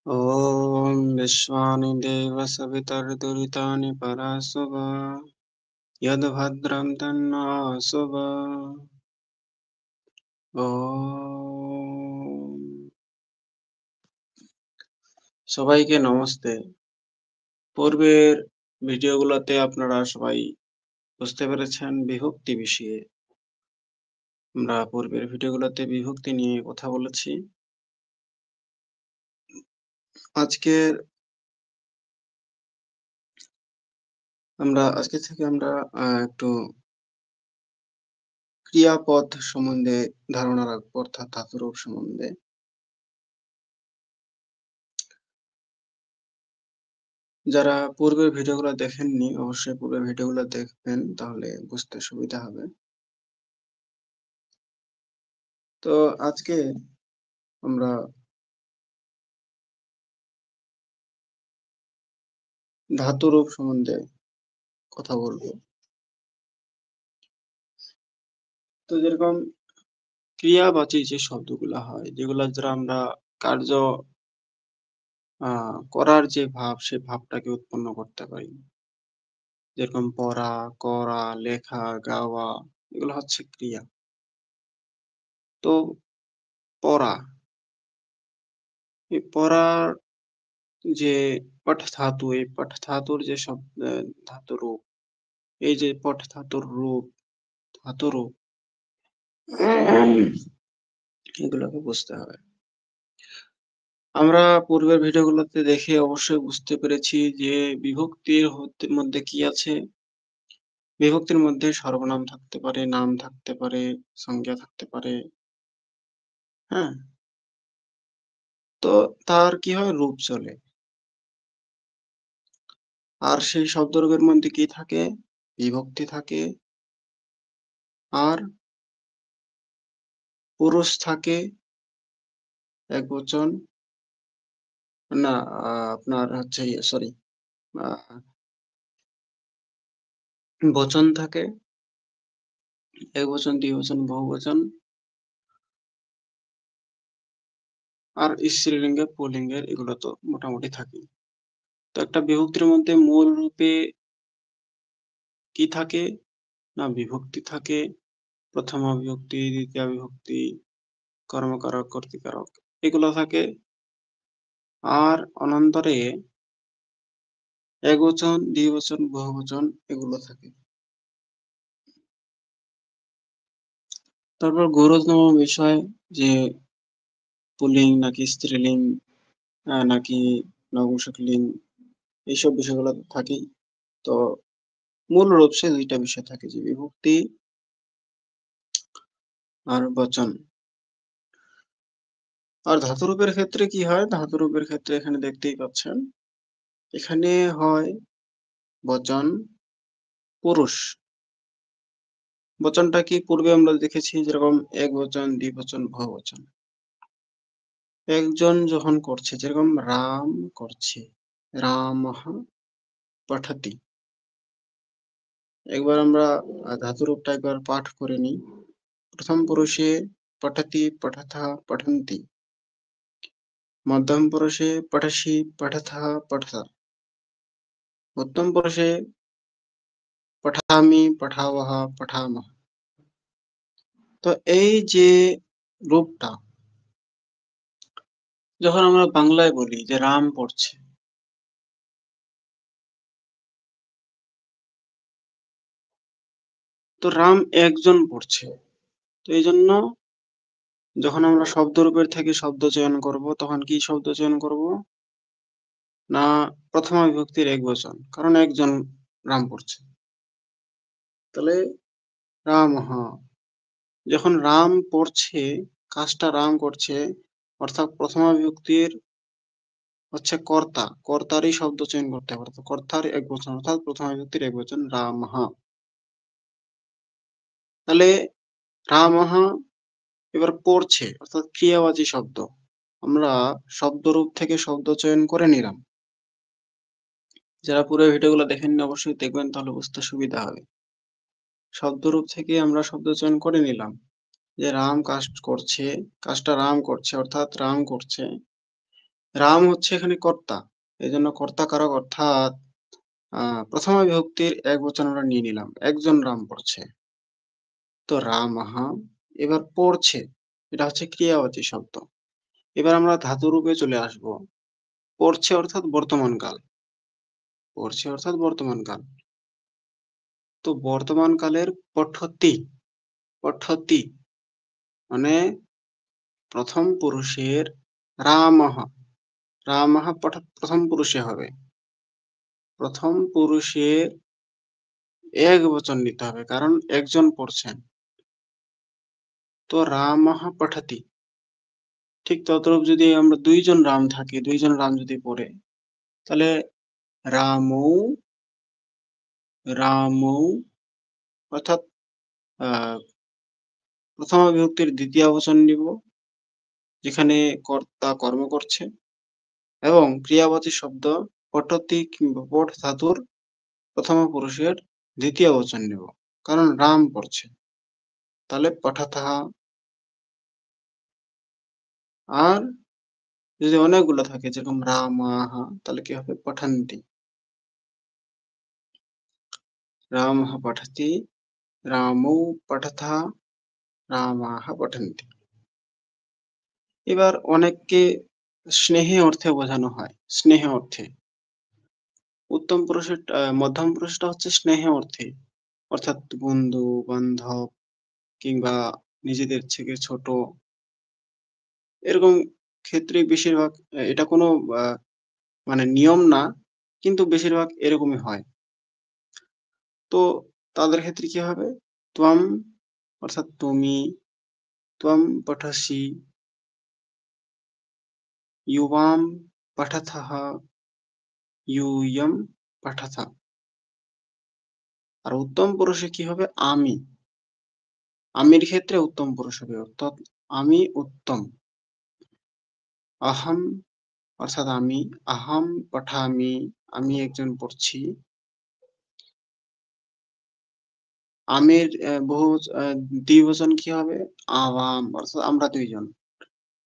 ॐ विश्वानि देव सवितर्दुरितानि परासुव यद्भद्रं तन्नासुव ॐ সবাইকে নমস্তে। পূর্বের ভিডিওগুলোতে আপনারা সবাই বুঝতে পেরেছেন বিভক্তি বিষয়ে। আমরা পূর্বের ভিডিওগুলোতে বিভক্তি নিয়ে কথা বলেছি। আজকের আজকে থেকে আমরা একটু ক্রিয়াপদ সম্বন্ধে ধারণা রাখবো, অর্থাৎ ধাতুরূপ সম্বন্ধে। যারা পূর্বের ভিডিওগুলো দেখেননি অবশ্যই পূর্বের ভিডিওগুলো দেখবেন, তাহলে বুঝতে সুবিধা হবে। তো আজকে আমরা ধাতুরূপ সম্বন্ধে কথা বলবো। তো যেরকম ক্রিয়াবাচী যে শব্দগুলা হয়, যেগুলা দ্বারা আমরা কার্য করার যে ভাব, সে ভাবটাকে উৎপন্ন করতে পারি। যেরকম পড়া, করা, লেখা, গাওয়া, এগুলো হচ্ছে ক্রিয়া। তো পড়া, এই পড়ার যে পঠ ধাতু, এই পঠ ধাতুর যে ধাতুরূপ, এই যে পঠ ধাতুর রূপ, ধাতুরূপ, এগুলোকে বুঝতে হবে। আমরা পূর্বের ভিডিওগুলোতে দেখে অবশ্যই বুঝতে পেরেছি যে বিভক্তির মধ্যে কি আছে। বিভক্তির মধ্যে সর্বনাম থাকতে পারে, নাম থাকতে পারে, সংজ্ঞা থাকতে পারে। হ্যাঁ, তো তার কি হয়, রূপ চলে। আর সেই শব্দরূপের মধ্যে কি থাকে, বিভক্তি থাকে, আর পুরুষ থাকে, একবচন, না আপনার হচ্ছে সরি, বচন থাকে, একবচন, দ্বিবচন, বহুবচন, আর স্ত্রীলিঙ্গে, পুল্লিঙ্গের, এগুলো তো মোটামুটি থাকে। তো একটা বিভক্তির মধ্যে মূল রূপে কি থাকে, না বিভক্তি থাকে, প্রথমা বিভক্তি, দ্বিতীয়া বিভক্তি, কর্মকারক, কর্তৃকারক, এগুলো থাকে। আর অনন্তরে একবচন, দ্বিবচন, বহুবচন, এগুলো থাকে। তারপর গুরুত্বতম বিষয় যে পুল্লিঙ্গ নাকি স্ত্রীলিঙ্গ, নাকি নপুংসকলিঙ্গ, এইসব বিষয়গুলো থাকেই। তো মূল রূপ সে দুইটা বিষয় থাকে, যে বিভক্তি আর বচন। আর ধাতুরূপের ক্ষেত্রে কি হয়, ধাতুরূপের ক্ষেত্রে এখানে দেখতেই পাচ্ছেন, এখানে হয় বচন, পুরুষ। বচনটা কি পূর্বে আমরা দেখেছি, যেরকম একবচন, দ্বিবচন, বহুবচন। একজন যখন করছে, যেরকম রাম করছে, রামঃ পঠতি। একবার আমরা ধাতুরূপটা একবার পাঠ করে নিই। প্রথম পুরুষে পঠতি, পঠথা, পঠন্তি। মধ্যম পুরুষে পঠসি, পঠথা, পঠতা। উত্তম পুরুষে পঠামি, পঠাবহ, পঠামহ। তো এই যে রূপটা, যখন আমরা বাংলায় বলি যে রাম পড়ছে, তো রাম একজন পড়ছে। তো এই জন্য যখন আমরা শব্দরূপের থেকে শব্দ চয়ন করব, তখন কি শব্দ চয়ন করব, না প্রথমা বিভক্তির একবচন, কারণ একজন রাম পড়ছে। তাহলে রামঃ, যখন রাম পড়ছে, কাজটা রাম করছে, অর্থাৎ প্রথমা বিভক্তির হচ্ছে কর্তা, কর্তারই শব্দ চয়ন করতে হবে, অর্থাৎ কর্তার একবচন, অর্থাৎ প্রথমা বিভক্তির একবচন রামঃ। তাহলে রামঃ এবার পড়ছে, অর্থাৎ ক্রিয়াবাচী শব্দ। আমরা শব্দরূপ থেকে শব্দ চয়ন করে নিলাম। যারা পুরো ভিডিওগুলো দেখেননি অবশ্যই দেখবেন, তাহলে বুঝতে সুবিধা হবে। শব্দরূপ থেকে আমরা শব্দ চয়ন করে নিলাম যে রাম কাজ করছে, কাজটা রাম করছে, অর্থাৎ রাম করছে। রাম হচ্ছে এখানে কর্তা, এই জন্য কর্তা কারক অর্থাৎ প্রথমা বিভক্তির একবচন আমরা নিয়ে নিলাম, একজন রাম পড়ছে। তো রামঃ এবার পড়ছে, এটা হচ্ছে ক্রিয়াবাচী শব্দ। এবার আমরা ধাতু রূপে চলে আসব। পড়ছে অর্থাৎ বর্তমান কাল, পড়ছে অর্থাৎ বর্তমান কাল। তো বর্তমান কালের পঠতি, পঠতি মানে প্রথম পুরুষের রামঃ, রামঃ প্রথম পুরুষে হবে। প্রথম পুরুষের এক বচন নিতে হবে, কারণ একজন পড়ছেন। তো রামঃ পঠতি। ঠিক তদ্রূপ যদি আমরা দুইজন রাম থাকি, দুইজন রাম যদি পড়ে, তাহলে রামৌ, রামৌ অর্থাৎ আহ প্রথমা বিভক্তির দ্বিতীয় বচন নিব, যেখানে কর্তা কর্ম করছে, এবং ক্রিয়াবাচী শব্দ পঠতি কিংবা পঠ ধাতুর প্রথমা পুরুষের দ্বিতীয় বচন নেব, কারণ রাম পড়ছে। তাহলে পঠাতঃ। আর যদি অনেকগুলো থাকে যেরকম রামাহ, তাহলে কি হবে পঠন্তি। রামঃ পঠতি, রামৌ পঠতঃ, রামাহ পঠন্তি। এবার অনেককে স্নেহে অর্থে বোঝানো হয়, স্নেহে অর্থে। উত্তম পুরুষের মধ্যম পুরুষটা হচ্ছে স্নেহে অর্থে, অর্থাৎ বন্ধু বান্ধব কিংবা নিজেদের থেকে ছোট, এরকম ক্ষেত্রে বেশিরভাগ এটা কোনো মানে নিয়ম না, কিন্তু বেশিরভাগ এরকমই হয়। তো তাদের ক্ষেত্রে কি হবে? ত্বম অর্থাৎ তুমি, ত্বম পঠসি, ইউবাম পঠথঃ, ইউয়ম পঠথ। আর উত্তম পুরুষে কি হবে? আমি, আমির ক্ষেত্রে উত্তম পুরুষ হবে, অর্থাৎ আমি উত্তম। আহম অর্থাৎ আমি, আহম পঠামি, আমি একজন পড়ছি। আমের বহু দ্বিবচন কি হবে? আওয়াম অর্থাৎ আমরা দুইজন।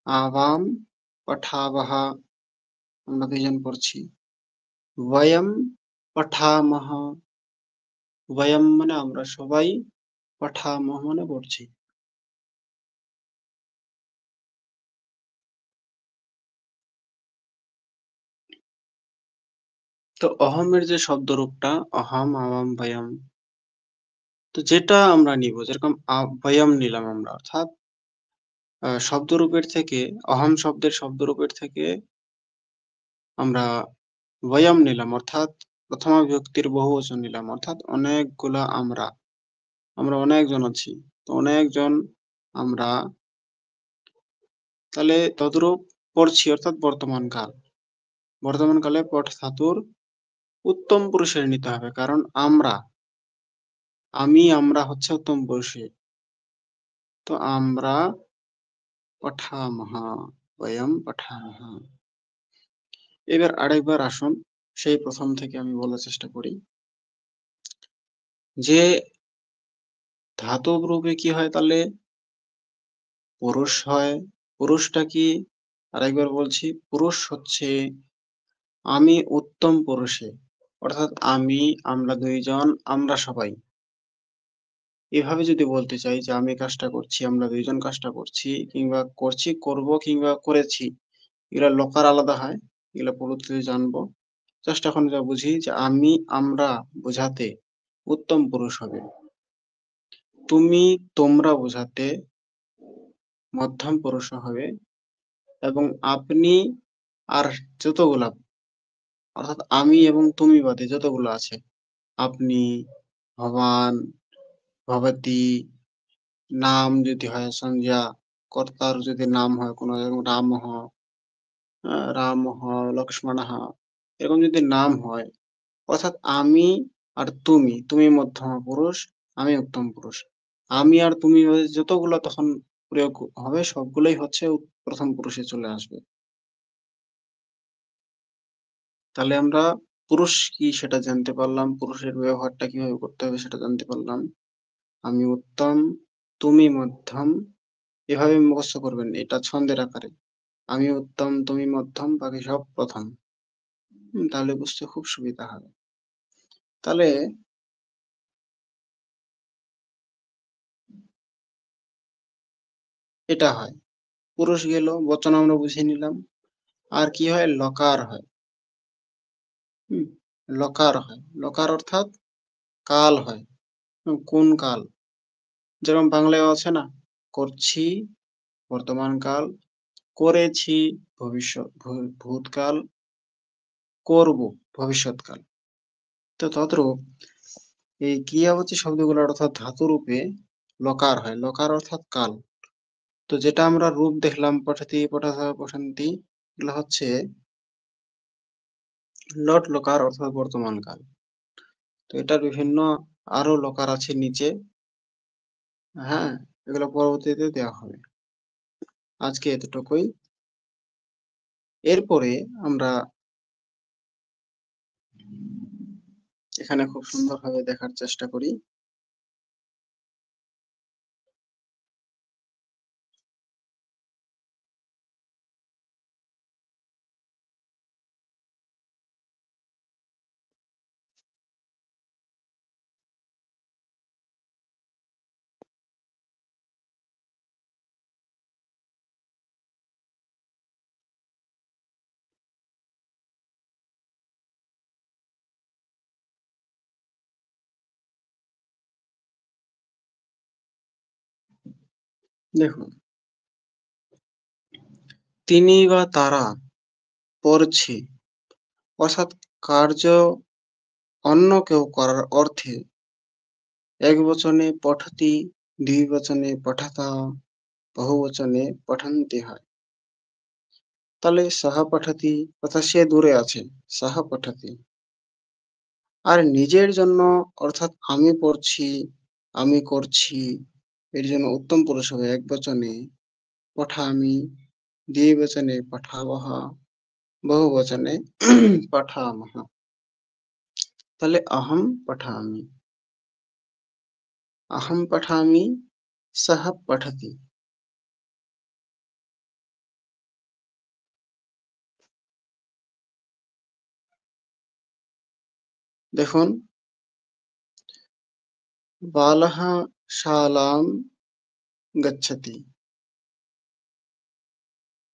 আওয়াম পঠাবহ, আমরা দুইজন পড়ছি। বয়ম পঠামহ, বয়ম মানে আমরা সবাই, পঠামহ মানে পড়ছি। তো অহমের যে শব্দরূপটা অহম আওয়াম বয়ম, তো যেটা আমরা নিব, যেরকম বয়ম নিলাম আমরা, অর্থাৎ শব্দরূপের থেকে, অহম শব্দের শব্দরূপের থেকে আমরা বয়ম নিলাম, অর্থাৎ প্রথমা বিভক্তির বহুবচন নিলাম, অর্থাৎ অনেকগুলা আমরা, আমরা অনেকজন আছি, তো অনেকজন আমরা। তাহলে তদ্রূপ পড়ছি অর্থাৎ বর্তমান কাল, বর্তমান কালে পঠ ধাতুর উত্তম পুরুষের নিতে হবে, কারণ আমরা, আমি আমরা হচ্ছে উত্তম পুরুষে। তো আমরা পঠামহ, বয়ম পঠামহ। এবার আরেকবার আসুন, সেই প্রথম থেকে আমি বলার চেষ্টা করি যে ধাতব রূপে কি হয়, তাহলে পুরুষ হয়। পুরুষটা কি? আরেকবার বলছি, পুরুষ হচ্ছে আমি উত্তম পুরুষে, অর্থাৎ আমি, আমরা দুইজন, আমরা সবাই। এভাবে যদি বলতে চাই যে আমি কাজটা করছি, আমরা দুইজন কাজটা করছি, কিংবা করছি, করব কিংবা করেছি, এগুলা লকার আলাদা হয়, এগুলা পরবর্তীতে জানবো। জাস্ট এখন যা বুঝি যে আমি আমরা বোঝাতে উত্তম পুরুষ হবে, তুমি তোমরা বোঝাতে মধ্যম পুরুষ হবে, এবং আপনি আর যতগুলা, অর্থাৎ আমি এবং তুমি বাদে যতগুলো আছে, আপনি, ভবান, ভবতি, নাম যদি হয় সংজ্ঞা, কর্তার যদি নাম হয় কোনো, যেমন রামঃ, রামঃ, লক্ষ্মণঃ, এরকম যদি নাম হয়, অর্থাৎ আমি আর তুমি, তুমি মধ্যম পুরুষ, আমি উত্তম পুরুষ, আমি আর তুমি যতগুলো তখন প্রয়োগ হবে সবগুলোই হচ্ছে প্রথম পুরুষে চলে আসবে। তাহলে আমরা পুরুষ কি সেটা জানতে পারলাম, পুরুষের ব্যবহারটা কিভাবে করতে হবে সেটা জানতে পারলাম। আমি উত্তম, তুমি মধ্যম, এভাবে মুখস্থ করবেন, এটা ছন্দের আকারে। আমি উত্তম, তুমি মধ্যম, বাকি সব প্রথম। তাহলে বুঝতে খুব সুবিধা হবে। তাহলে এটা হয়। পুরুষ গেল, বচন আমরা বুঝে নিলাম। আর কি হয়? লকার হয়। হুম, লকার হয়। লকার অর্থাৎ কাল হয়। কোন কাল? যেরকম বাংলায় আছে না? করছি বর্তমান কাল, করেছি ভূতকাল, করব ভবিষ্যৎকাল। তো তদ্রূপ এই ক্রিয়াবাচী শব্দগুলোর অর্থাৎ ধাতুরূপে লকার হয়। লকার অর্থাৎ কাল। তো যেটা আমরা রূপ দেখলাম পঠতি, পঠথ, পঠন্তি, এগুলো হচ্ছে লট লকার অর্থাৎ বর্তমান কাল। তো এটার বিভিন্ন আরো লকার আছে নিচে। হ্যাঁ, এগুলো পরবর্তীতে দেওয়া হবে। আজকে এতটুকুই। এরপরে আমরা এখানে খুব সুন্দরভাবে দেখার চেষ্টা করি। দেখুন, তিনি বা তারা পড়ছে, অর্থাৎ কার্য অন্য কেউ করার অর্থে একবচনে পঠতি, দ্বিবচনে পঠতা, বহুবচনে পঠন্তি হয়। তাহলে সাহা পঠতি অর্থাৎ সে দূরে আছে, সাহা পঠতি। আর নিজের জন্য অর্থাৎ আমি পড়ছি, আমি করছি, এর জন্য উত্তম পুরুষ হবে একবচনে পঠামি, দ্বিবচনে পঠাবহ, বহুবচনে পঠামহ। তাহলে অহম পঠামি, अहम पठामि, सः पठति। দেখুন, বালः শালাম গচ্ছতি।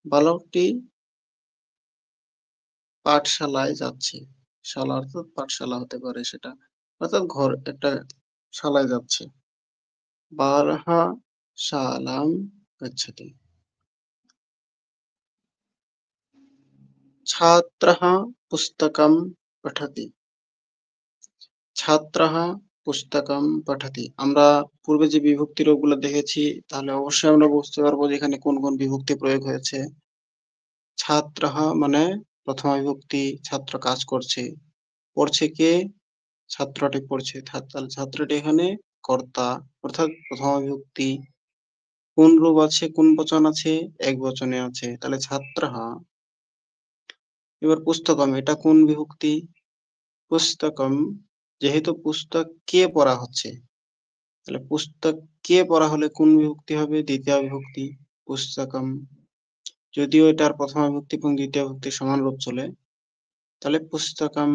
বালকটি পাঠশালায় যাচ্ছে। শালা অর্থাৎ পাঠশালা হতে পারে সেটা। অর্থাৎ ঘর একটা শালায় যাচ্ছে। বালः শালাম গচ্ছতি। ছাত্রः পুস্তকম পঠতি। ছাত্রः পুস্তকম পঠতি। আমরা পূর্বে যে বিভক্তি রূপগুলো দেখেছি, তাহলে অবশ্যই আমরা বুঝতে পারবো যে এখানে কোন কোন বিভক্তি প্রয়োগ হয়েছে। ছাত্রः মানে প্রথমা বিভক্তি, ছাত্র কাজ করছে। পড়ছে কে? ছাত্রটি পড়ছে। তাহলে ছাত্রটি এখানে কর্তা, অর্থাৎ প্রথমা বিভক্তি। কোন রূপ আছে, কোন বচন আছে? এক বচনে আছে। তাহলে ছাত্রः। এবার পুস্তকম, এটা কোন বিভক্তি? পুস্তকম। যেহেতু পুস্তক কে পড়া হচ্ছে, তাহলে পুস্তক কে পড়া হলে কোন বিভক্তি হবে? দ্বিতীয় বিভক্তি। পুস্তকম। যদিও এটার প্রথমা বিভক্তি এবং দ্বিতীয় বিভক্তি সমান রূপ চলে, তাহলে পুস্তকম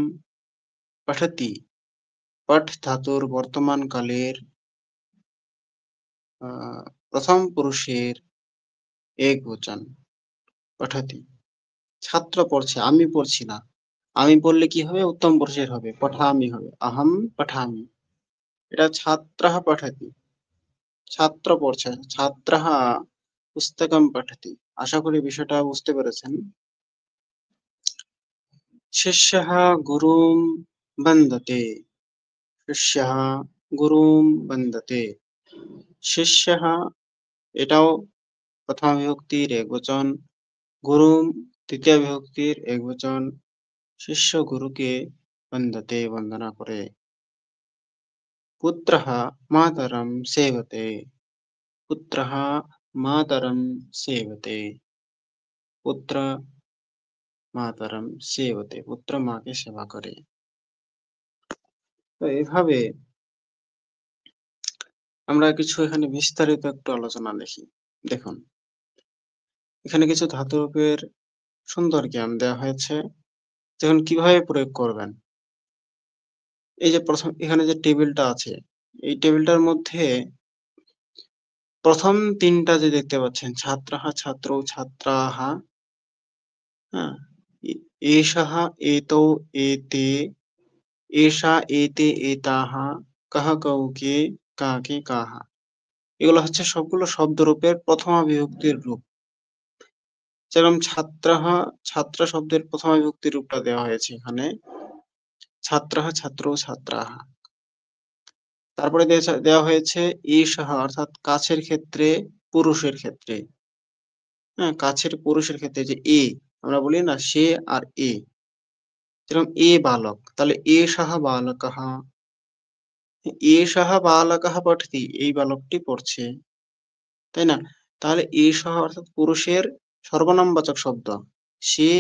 পঠতি। পঠ ধাতুর বর্তমান কালের প্রথম পুরুষের এক বচন পঠতি। ছাত্র পড়ছে, আমি পড়ছি না। আমি পড়লে কি হবে? উত্তম পুরুষের হবে, পঠামি হবে, আহম পঠামি। এটা ছাত্রः পঠতি, ছাত্র পড়ছে। ছাত্রः পুস্তকম পঠতি। আশা করি বিষয়টা বুঝতে পেরেছেন। শিষ্যः গুরুম বন্দতে। শিষ্যः গুরুম বন্দতে। শিষ্যः এটাও প্রথমা বিভক্তির একবচন, গুরুম তৃতীয় বিভক্তির একবচন। শিষ্য গুরুকে বন্দতে বন্দনা করে। পুত্রः মাতরম সেবতে। পুত্রः মাতরম সেবতে। পুত্র মাতরম সেবতে, পুত্র মাকে সেবা করে। তো এভাবে আমরা কিছু এখানে বিস্তারিত একটু আলোচনা দেখি। দেখুন, এখানে কিছু ধাতুরূপের সুন্দর জ্ঞান দেওয়া হয়েছে, যেমন কিভাবে প্রয়োগ করবেন। এই যে এখানে যে টেবিলটা আছে, এই টেবিলটার মধ্যে প্রথম ৩ টা যে দেখতে পাচ্ছেন, ছাত্রাः, ছাত্রौ, ছাত্রাः, হ্যাঁ? এ এষः, এতৌ, এতে, এষা, এতে, এতাः, কः, কৌ, কে, কাকে, কাহা। এগুলো হচ্ছে সবগুলো শব্দরূপের প্রথমা বিভক্তির রূপ। যেরকম ছাত্রাः, ছাত্র শব্দের প্রথমা বিভক্তির রূপটা দেওয়া হয়েছে এখানে। ছাত্রাः, ছাত্রৌ, ছাত্রাः। তারপরে দেওয়া হয়েছে ঈশাহ, অর্থাৎ কাছের ক্ষেত্রে, পুরুষের ক্ষেত্রে। হ্যাঁ, কাছের পুরুষের ক্ষেত্রে যে আমরা বলি না সে আর যেরকম বালক, তাহলে এষাহ বালকः, এষাহ বালকः পঠতি, এই বালকটি পড়ছে, তাই না? তাহলে এষাহ অর্থাৎ পুরুষের সর্বনামবাচক শব্দ। সে,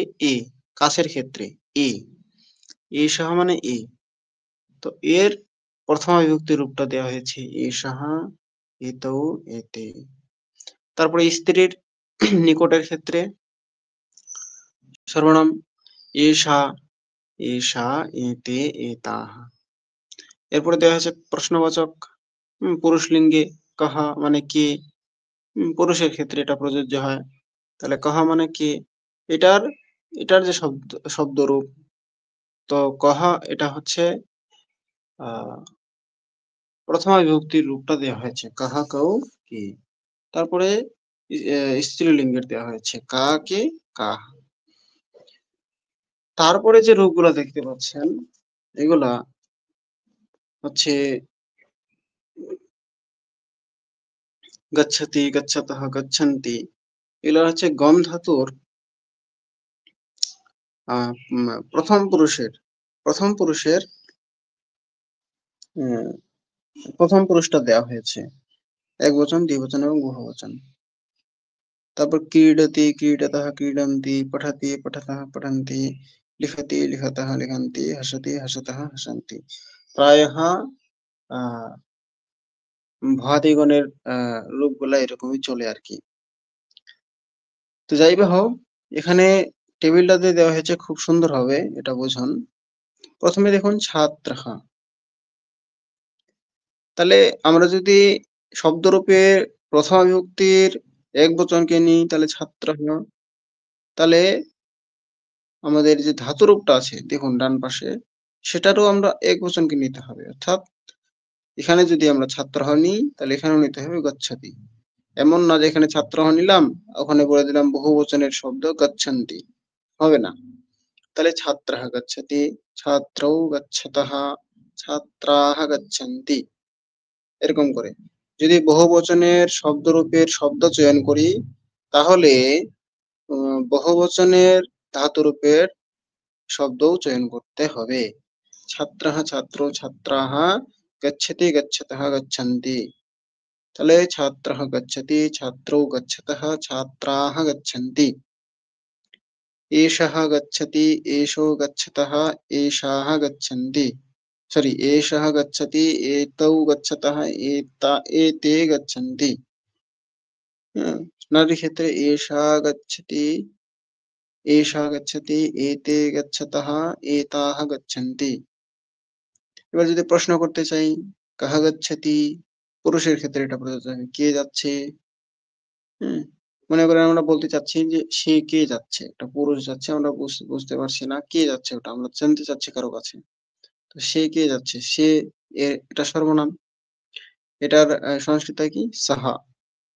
কাছের ক্ষেত্রে এ, এষাহ মানে তো এর প্রথমা বিভক্তি রূপটা দেওয়া হয়েছে এষাহ, এতৌ, এতে। তারপরে স্ত্রীর নিকটের ক্ষেত্রে সর্বনাম এষা, এষা, এতে, এতাः। এরপরে দেওয়া হয়েছে প্রশ্নবাচক পুরুষলিঙ্গে কহ মানে কে, পুরুষের ক্ষেত্রে এটা প্রযোজ্য হয়। তাহলে কহ মানে কে, এটার এটার যে শব্দরূপ, তো কহ এটা হচ্ছে প্রথমা বিভক্তির রূপটা দেওয়া হয়েছে কহ, কৌ, কে। তারপরে স্ত্রীলিঙ্গের দেওয়া হয়েছে কাকে, কাহা। তারপরে যে রূপগুলা দেখতে পাচ্ছেন, এগুলা হচ্ছে গচ্ছতি, গচ্ছতঃ, গচ্ছন্তি। এগুলা হচ্ছে গম ধাতুর প্রথম পুরুষের উম, প্রথম পুরুষটা দেওয়া হয়েছে, একবচন, দ্বিবচন এবং বহুবচন। তারপর ক্রীডতি, ক্রীডতঃ, ক্রীডন্তি, পঠতি, পঠতঃ, পঠন্তি, লিখতি, লিখতঃ, লিখন্তি, হসতি, হসতঃ, হসন্তি। প্রায়ः আহ ভ্বাদিগণের রূপগুলা এরকমই চলে আর কি। তো যাই বা হোক, এখানে টেবিলটাতে দেওয়া হয়েছে খুব সুন্দর হবে, এটা বুঝুন। প্রথমে দেখুন ছাত্রः, তাহলে আমরা যদি শব্দরূপে প্রথমা বিভক্তির একবচনকে নিই তাহলে ছাত্রः, তাহলে আমাদের যে ধাতুরূপটা আছে দেখুন ডান পাশে, সেটারও আমরা একবচনকে নিতে হবে, অর্থাৎ এখানে যদি আমরা ছাত্রः নিই তাহলে এখানেও নিতে হবে গচ্ছতি। এমন না যে এখানে ছাত্রः নিলাম, ওখানে বলে দিলাম বহুবচনের শব্দ গচ্ছন্তি, হবে না। তাহলে ছাত্রः গচ্ছতি, ছাত্রৌ গচ্ছতঃ, ছাত্রাः গচ্ছন্তি, এরকম করে। যদি বহুবচনের শব্দরূপের শব্দ চয়ন করি, তাহলে বহুবচনের ধাতুরূপের শব্দও চয়ন করতে হবে। ছাত্রः, ছাত্রৌ, ছাত্রাः, গচ্ছতি, গচ্ছতঃ, গচ্ছন্তি। তাহলে ছাত্রः গচ্ছতি, ছাত্রৌ গচ্ছতঃ, ছাত্রাः গচ্ছন্তি। एषः गच्छति, एषो गच्छतः, एषाः गच्छन्ति। सॉरी, एषः गच्छति, एतौ गच्छतः, एते गच्छन्ति। नारी क्षेत्रे एषा गच्छति, एषा गच्छति, एते गच्छतः, एताः गच्छन्ति। এবার যদি প্রশ্ন করতে চাই কাহা গচ্ছতি, পুরুষের ক্ষেত্রে এটা প্রযোজ্য হবে কে যাচ্ছে। হুম, মনে করেন আমরা বলতে চাচ্ছি যে সে কে যাচ্ছে, একটা পুরুষ যাচ্ছে, আমরা বুঝতে পারছি না কে যাচ্ছে, ওটা আমরা জানতে চাচ্ছি কারো কাছে। তো সে কে যাচ্ছে, সে এটা সর্বনাম, এটার সংস্কৃত কি সাহা।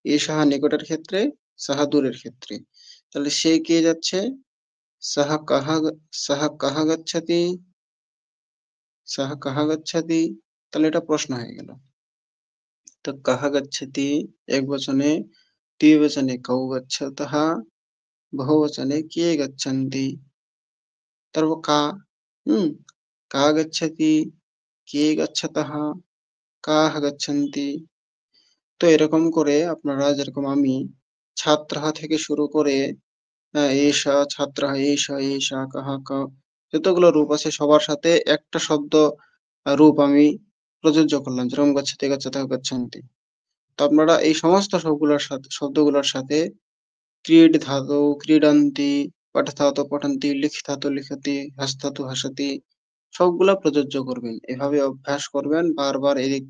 এ সাহা নিকটের ক্ষেত্রে, সাহা দূরের ক্ষেত্রে। তাহলে সে কে যাচ্ছে, সাহা কাহা, সাহা কাহা গচ্ছতি, সাহা কাহা গচ্ছতি। তাহলে এটা প্রশ্ন হয়ে গেল। তো কাহা গচ্ছতি এক বচনে, দ্বিবচনে কৌ গচ্ছতঃ, बहुवचने के गच्छन्ति। তারপর হুম, কা গচ্ছতি, কে গচ্ছতঃ, কাः গচ্ছন্তি। তো এরকম করে আপনারা যেরকম আমি ছাত্রः থেকে শুরু করে এষা, ছাত্রः, এষা, এষা, কাः, যতগুলো রূপ আছে সবার সাথে একটা শব্দ রূপ আমি প্রযোজ্য করলাম, যেরকম গচ্ছতি, গচ্ছতঃ, গচ্ছন্তি। তো আপনারা এই সমস্ত শব্দগুলোর সাথে क्रीड धातु क्रीडन्ति, পাঠ ধাতু পঠন্তি, লিখ ধাতু লিখতি, হাস ধাতু হাসতি, সবগুলা প্রযোজ্য করবেন। এভাবে অভ্যাস করবেন বারবার এদিক,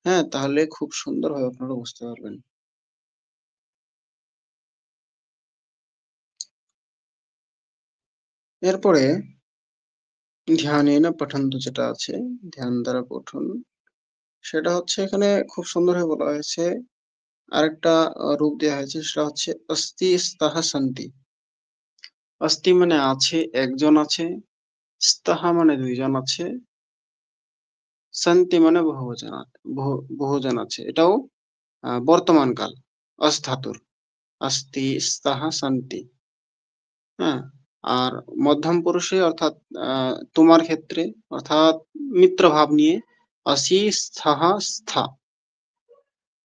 হ্যাঁ, তাহলে খুব সুন্দরভাবে আপনারা বুঝতে পারবেন। এরপরে ধ্যানেন পঠন্তু যেটা আছে, ধ্যান দ্বারা পঠন, সেটা হচ্ছে এখানে খুব সুন্দরভাবে বলা হয়েছে। আরেকটা রূপ দেয়া হয়েছে, সেটা হচ্ছে অস্তি স্তাহা সন্তি। অস্তি মানে আছে, একজন আছে, স্তাহা মানে দুইজন আছে, সন্তি মানে বহুবচন বহুজন আছে। এটাও বর্তমান কাল, অস ধাতুর, অস্তি স্তাহা সন্তি। হ্যাঁ, আর মধ্যম পুরুষে অর্থাৎ তোমার ক্ষেত্রে, অর্থাৎ মিত্র ভাব নিয়ে অসি স্থাহা স্থা।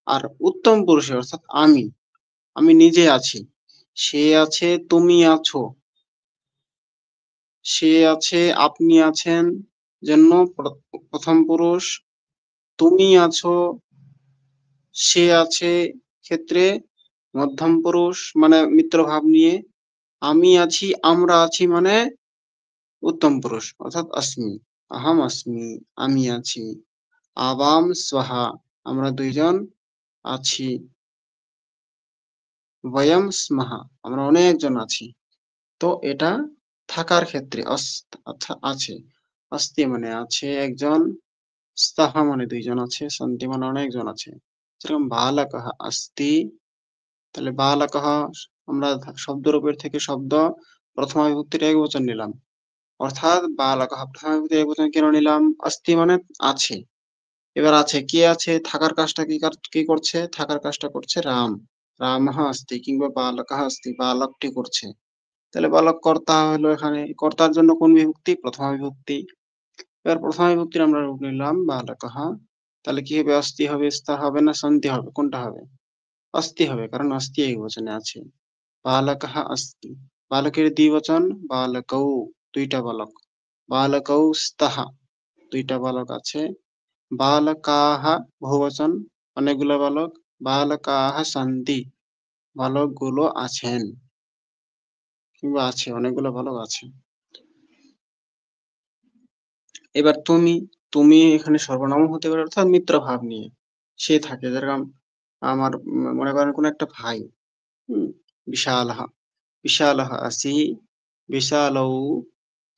আর উত্তম পুরুষে অর্থাৎ আমি, আমি নিজে আছি, সে আছে, তুমি আছো, সে আছে, আপনি আছেন, জন্য প্রথম পুরুষ, তুমি আছো, সে আছে ক্ষেত্রে মধ্যম পুরুষ মানে মিত্র ভাব নিয়ে, আমি আছি, আমরা আছি মানে উত্তম পুরুষ অর্থাৎ আস্মি, আহাম আস্মি, আমি আছি, আবাম স্বাহা, আমরা দুইজন আছি, বয়ম স্মাহা, আমরা অনেকজন আছি। তো এটা থাকার ক্ষেত্রে আছে, অস্তি মানে আছে একজন, স্তাহা মানে দুইজন আছে, সন্তি মানে অনেকজন আছে। যেরকম বালাকাহা আস্তি, তাহলে বালাকাহা আমরা শব্দরূপের থেকে শব্দ প্রথমা বিভক্তির একবচন নিলাম, অর্থাৎ বালাকাহা প্রথমা বিভক্তির একবচন কেন নিলাম? আস্তি মানে আছে। এবার আছে, কে আছে? থাকার কাজটা কি করছে? থাকার কাজটা করছে রাম, রামঃ আস্তি, কিংবা বালকঃ আস্তি, বালকটি করছে। তাহলে বালক কর্তা হলো, এখানে কর্তার জন্য কোন বিভক্তি? প্রথমা বিভক্তি। এবার প্রথমা বিভক্তির আমরা রূপ নিলাম বালকঃ, তাহলে কি হবে? অস্তি হবে, স্থা হবে না সন্ধি হবে? কোনটা হবে? অস্তি হবে, কারণ অস্তি একবচনে আছে। বালকঃ অস্তি, বালকের দ্বিবচন বালকৌ, দুইটা বালক, বালকৌ স্তঃ, দুইটা বালক আছে। বালকাহ বহুবচন, অনেকগুলো বালক, বালকাহ সন্তি, বালকগুলো আছেন, কিংবা আছে, অনেকগুলো বালক আছে। এবার তুমি, তুমি এখানে সর্বনামও হতে পারে, অর্থাৎ মিত্র ভাব নিয়ে সে থাকে। যেরকম আমার মনে করেন কোন একটা ভাই, বিশালহ, বিশালহ আসি, বিশালৌ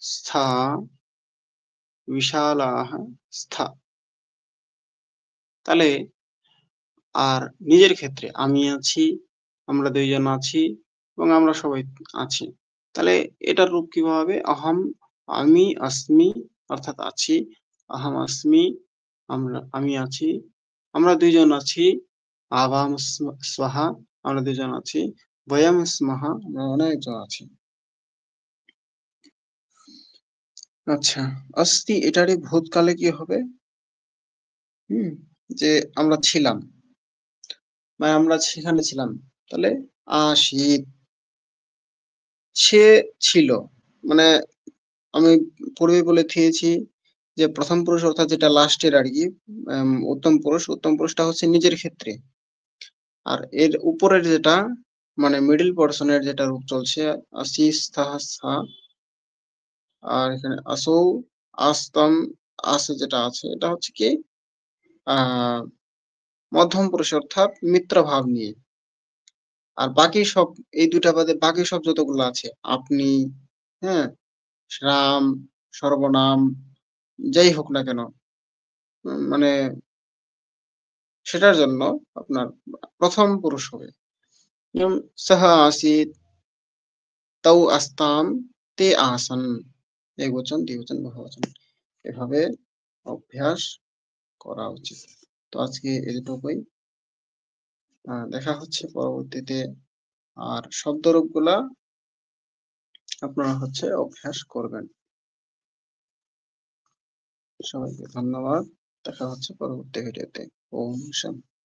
স্থা, বিশালাহ স্থা। তাহলে আর নিজের ক্ষেত্রে আমি আছি, আমরা দুইজন আছি, এবং আমরা সবাই আছি। তাহলে এটার রূপ কিভাবে হবে? অহম, আমি আস্মি অর্থাৎ আছি, অহম আস্মি আমি আছি, আমরা দুইজন আছি, আবাম স্বাহা আমরা দুইজন আছি, বয়াম স্মাহা আমরা অনেকজন আছি। আচ্ছা, অস্তি এটারই ভূতকালে কি হবে? যে আমরা ছিলাম, মানে আমরা সেখানে ছিলাম, তাহলে আশিত, সে ছিল, মানে আমি পূর্বে বলে দিয়েছি যে প্রথম পুরুষ অর্থাৎ যেটা লাস্টের আর কি, উত্তম পুরুষ, উত্তম পুরুষটা হচ্ছে নিজের ক্ষেত্রে। আর এর উপরের যেটা মানে মিডল পোর্শনের যেটা রূপ চলছে, আসিস তাহাসা, আর এখানে আসৌ, আস্তম, আসে যেটা আছে, এটা হচ্ছে কি আহ মধ্যম পুরুষ অর্থাৎ মিত্র ভাব নিয়ে। আর বাকি সব, এই দুটা বাদে বাকি সব যতগুলো আছে, আপনি, হ্যাঁ, রাম, সর্বনাম, যাই হোক না কেন, মানে সেটার জন্য আপনার প্রথম পুরুষ হবে। যেমন সাহা আসিত, তাও আস্তাম, তে আসন, একবচন, দ্বিবচন, বহুবচন। এভাবে অভ্যাস করা উচিত। তো আজকে এটুকুই, দেখা হচ্ছে পরবর্তীতে। আর শব্দরূপ গুলা আপনারা অভ্যাস করবেন। সবাইকে ধন্যবাদ, দেখা হচ্ছে পরবর্তী ভিডিওতে। ওম শান্তি।